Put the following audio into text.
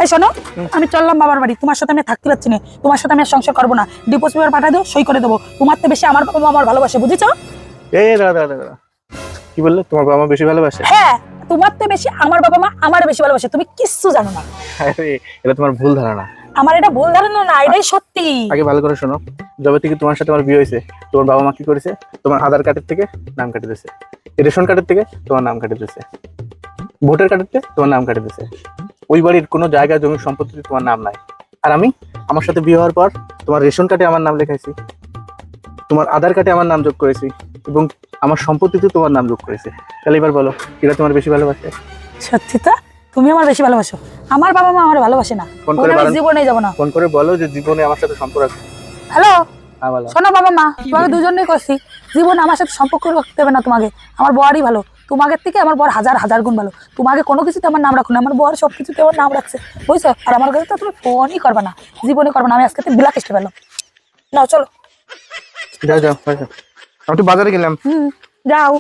এই শোনো, আমি চললাম বাবার বাড়ি, তোমার সাথে আমি থাকতে পারছি না, তোমার সাথে আমি আর সংসার করবো না। ডিভোর্স পেপার পাঠিয়ে দাও, সই করে দেবো। তোমার তো বেশি আমার বাবা মা আমার ভালোবাসে, বুঝেছো? এই দাদা কি বললে? তোমার বাবা মা বেশি ভালোবাসে? হ্যাঁ, তোমার তো বেশি আমার বাবা মা আমার বেশি ভালোবাসে, তুমি কিচ্ছু জানো না। আরে এটা তোমার ভুল ধারণা। আমার এটা ভুল ধারণা না, এটাই সত্যি। আগে ভালো করে শোনো, যবে থেকে তোমার সাথে আমার বিয়ে হয়েছে, তোমার বাবা মা কি করেছে? তোমার আধার কার্ডের থেকে নাম কেটে দিয়েছে, রেশন কার্ডের থেকে তোমার নাম কেটে দিয়েছে, ভোটার কার্ডের থেকে তোমার নাম কেটে দিয়েছে। ওই বাড়ির কোনো জায়গা জমি সম্পত্তিতে তোমার নাম নাই। আর আমি আমার সাথে বিয়ে হওয়ার পর তোমার রেশন কার্ডে আমার নাম লেখাইছি, তোমার আধার কার্ডে আমার নাম যোগ করেছি, এবং আমার সম্পত্তিতে তোমার নাম যোগ করেছে। তাহলে এবার বলো, এটা তোমার বেশি ভালোবাসে? সত্যি তো, তুমি আমার বেশি ভালোবাসো, আমার বাবা মা আমার ভালোবাসে না। ফোন করে আমি জীবনে যাবো না। ফোন করে বলো যে জীবনে আমার সাথে সম্পর্ক আছে। হ্যালো, হ্যাঁ বলো। শোনো বাবা মা, তোমাকে দুজনেই করছি, জীবন আমার সাথে সম্পর্ক রাখতে হবে না। তোমাকে আমার বরই ভালো, তোমাকে থেকে আমার বর হাজার হাজার গুণ ভালো। তোমাকে কোনো কিছুতে আমার নাম রাখো না, আমার বর সব কিছুতে আমার নাম রাখছে, বুঝছো? আর আমার কাছে তো তুমি ফোনই করবে না, জীবনে করবে না। আমি আজকে ব্ল্যাক লিস্টে পেলাম। নাও চলো। যাও যাও যাও। আমি তো বাজারে গেলাম। যাও।